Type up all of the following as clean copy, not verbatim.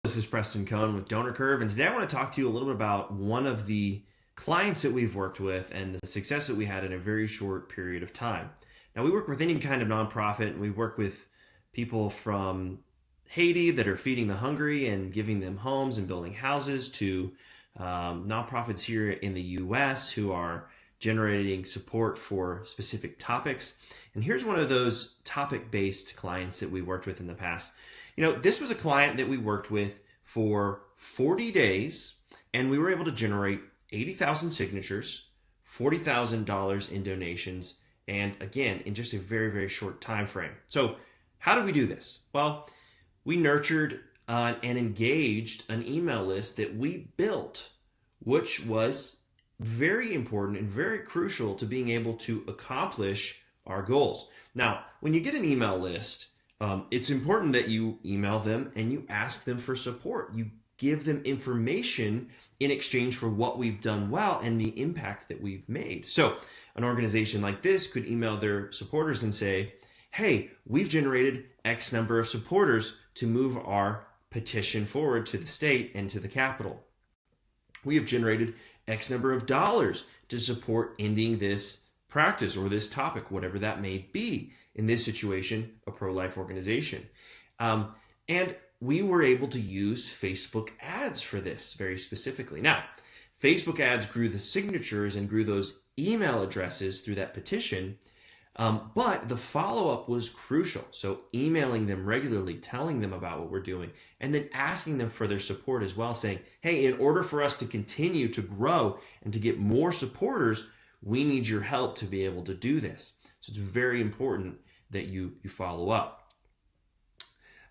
This is Preston Cohen with Donor Curve, and today I want to talk to you a little bit about one of the clients that we've worked with and the success that we had in a very short period of time. Now, we work with any kind of nonprofit, and we work with people from Haiti that are feeding the hungry and giving them homes and building houses to nonprofits here in the U.S. who are generating support for specific topics. And here's one of those topic-based clients that we worked with in the past. This was a client that we worked with for 40 days, and we were able to generate 80,000 signatures, $40,000 in donations, and again, in just a very, very short time frame. So how do we do this? Well, we nurtured and engaged an email list that we built, which was very important and very crucial to being able to accomplish our goals. Now, when you get an email list, it's important that you email them and you ask them for support. You give them information in exchange for what we've done well and the impact that we've made. So an organization like this could email their supporters and say, hey, we've generated X number of supporters to move our petition forward to the state and to the Capitol. We have generated X number of dollars to support ending this practice or this topic, whatever that may be. In this situation, a pro-life organization. And we were able to use Facebook ads for this very specifically. Now, Facebook ads grew the signatures and grew those email addresses through that petition, but the follow-up was crucial. So emailing them regularly, telling them about what we're doing, and then asking them for their support as well, saying, hey, in order for us to continue to grow and to get more supporters, we need your help to be able to do this. So it's very important that you follow up.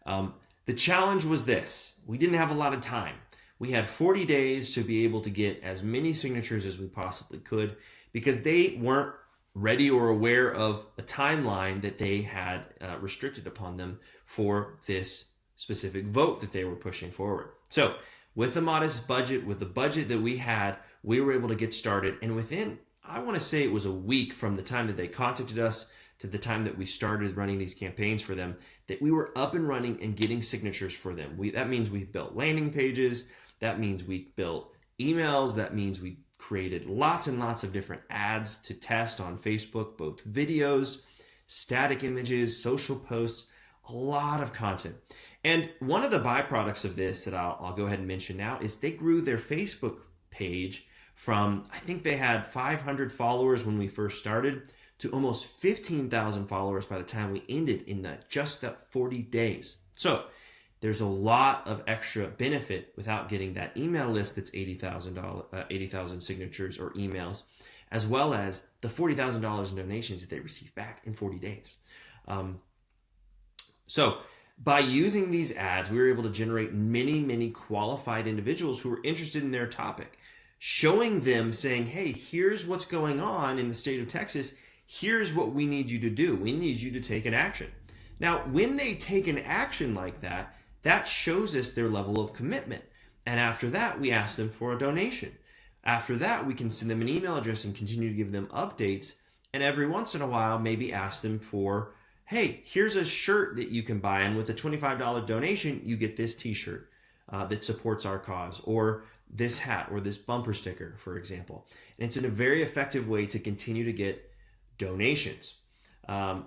The challenge was this. We didn't have a lot of time. We had 40 days to be able to get as many signatures as we possibly could because they weren't ready or aware of a timeline that they had restricted upon them for this specific vote that they were pushing forward. So with a modest budget, with the budget that we had, we were able to get started. And within, I want to say it was a week from the time that they contacted us to the time that we started running these campaigns for them, that we were up and running and getting signatures for them. That means we built landing pages. That means we built emails. That means we created lots and lots of different ads to test on Facebook, both videos, static images, social posts, a lot of content. And one of the byproducts of this that I'll go ahead and mention now is they grew their Facebook page from, I think they had 500 followers when we first started, to almost 15,000 followers by the time we ended in just that 40 days. So there's a lot of extra benefit without getting that email list that's 80,000 signatures or emails, as well as the $40,000 in donations that they receive back in 40 days. So by using these ads, we were able to generate many, many qualified individuals who were interested in their topic, showing them, saying, hey, here's what's going on in the state of Texas. Here's what we need you to do. We need you to take an action. Now, when they take an action like that, that shows us their level of commitment. And after that, we ask them for a donation. After that, we can send them an email address and continue to give them updates. And every once in a while, maybe ask them for, hey, here's a shirt that you can buy. And with a $25 donation, you get this t-shirt that supports our cause, or this hat, or this bumper sticker, for example. And it's a very effective way to continue to get donations.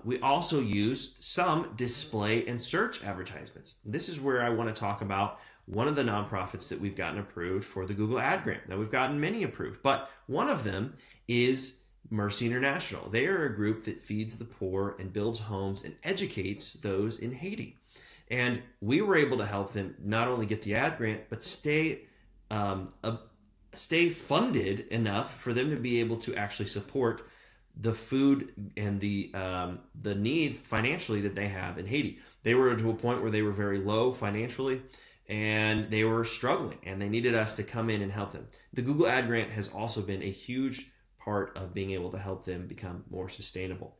We also used some display and search advertisements. This is where I want to talk about one of the nonprofits that we've gotten approved for the Google Ad Grant. Now, we've gotten many approved, but one of them is Mercy International. They are a group that feeds the poor and builds homes and educates those in Haiti. And we were able to help them not only get the ad grant, but stay funded enough for them to be able to actually support the food and the needs financially that they have in Haiti. They were to a point where they were very low financially and they were struggling and they needed us to come in and help them. The Google Ad Grant has also been a huge part of being able to help them become more sustainable.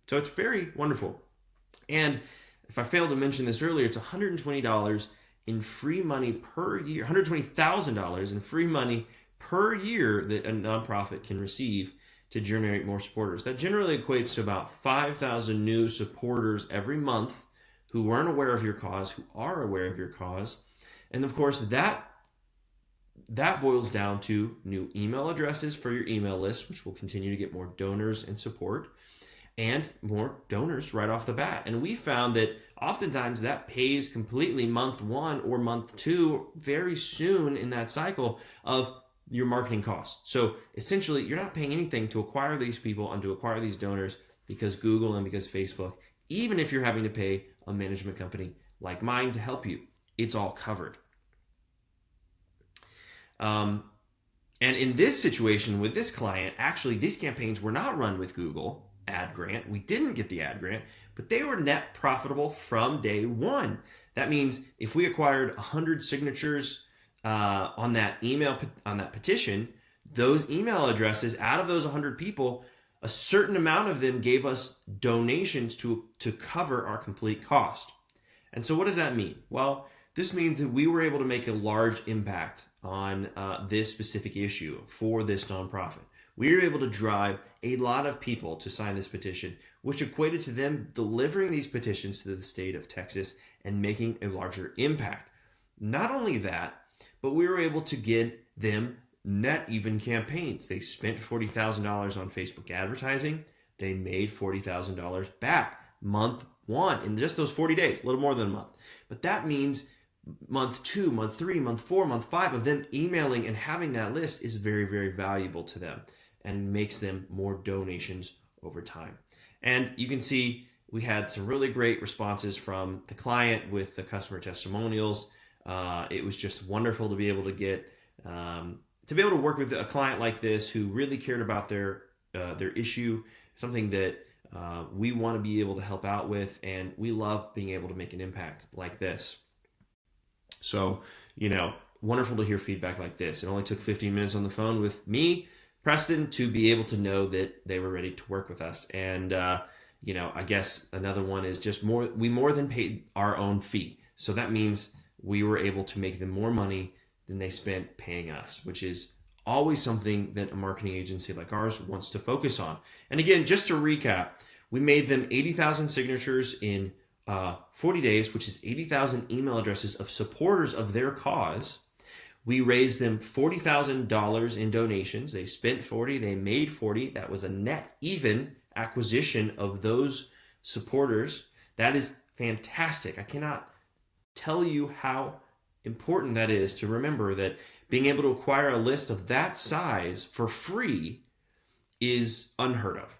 So it's very wonderful. And if I failed to mention this earlier, it's $120 in free money per year, $120,000 in free money per year that a nonprofit can receive to generate more supporters. That generally equates to about 5,000 new supporters every month who weren't aware of your cause, who are aware of your cause, And of course, that boils down to new email addresses for your email list, which will continue to get more donors and support, and more donors right off the bat. And we found that oftentimes that pays completely month 1 or month 2 very soon in that cycle of your marketing costs. So essentially, you're not paying anything to acquire these people and to acquire these donors because Google and because Facebook, even if you're having to pay a management company like mine to help you, it's all covered. And in this situation with this client, actually, these campaigns were not run with Google ad grant. We didn't get the ad grant, but they were net profitable from day one. That means if we acquired 100 signatures on that petition, those email addresses, out of those 100 people, a certain amount of them gave us donations to cover our complete cost. And so what does that mean? Well, this means that we were able to make a large impact on this specific issue for this nonprofit. We were able to drive a lot of people to sign this petition, which equated to them delivering these petitions to the state of Texas and making a larger impact. Not only that, but we were able to get them net even campaigns. They spent $40,000 on Facebook advertising. They made $40,000 back month 1 in just those 40 days, a little more than a month. But that means month 2, month 3, month 4, month 5 of them emailing and having that list is very, very valuable to them and makes them more donations over time. And you can see we had some really great responses from the client with the customer testimonials. It was just wonderful to be able to get to be able to work with a client like this who really cared about their issue, something that we want to be able to help out with, and we love being able to make an impact like this. So, wonderful to hear feedback like this. It only took 15 minutes on the phone with me, Preston, to be able to know that they were ready to work with us. And, I guess another one is just we more than paid our own fee. So that means we were able to make them more money than they spent paying us, which is always something that a marketing agency like ours wants to focus on. And again, just to recap, we made them 80,000 signatures in 40 days, which is 80,000 email addresses of supporters of their cause. We raised them $40,000 in donations. They spent 40, they made 40. That was a net even acquisition of those supporters. That is fantastic. I cannot tell you how important that is to remember that being able to acquire a list of that size for free is unheard of.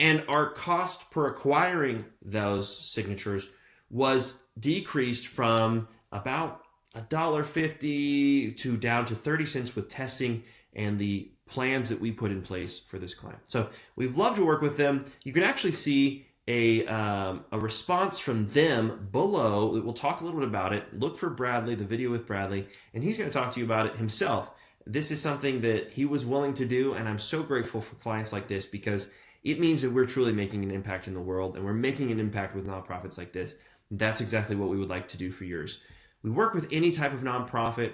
And our cost per acquiring those signatures was decreased from about $1.50 to down to 30 cents with testing and the plans that we put in place for this client. So we've loved to work with them. You can actually see a response from them below. We'll talk a little bit about it. Look for Bradley, the video with Bradley, and he's going to talk to you about it himself. This is something that he was willing to do, and I'm so grateful for clients like this because it means that we're truly making an impact in the world, and we're making an impact with nonprofits like this. That's exactly what we would like to do for yours. We work with any type of nonprofit,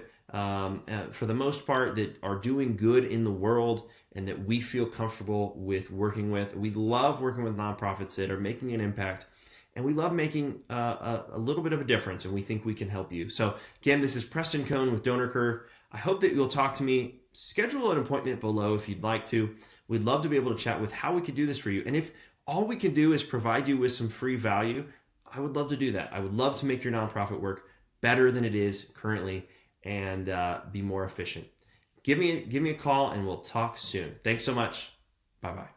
for the most part, that are doing good in the world and that we feel comfortable with working with. We love working with nonprofits that are making an impact, and we love making a little bit of a difference, and we think we can help you. So again, this is Preston Cohn with Donor Curve. I hope that you'll talk to me. Schedule an appointment below if you'd like to. We'd love to be able to chat with how we could do this for you. And if all we can do is provide you with some free value, I would love to do that. I would love to make your nonprofit work better than it is currently and be more efficient. Give me a call and we'll talk soon. Thanks so much. Bye-bye.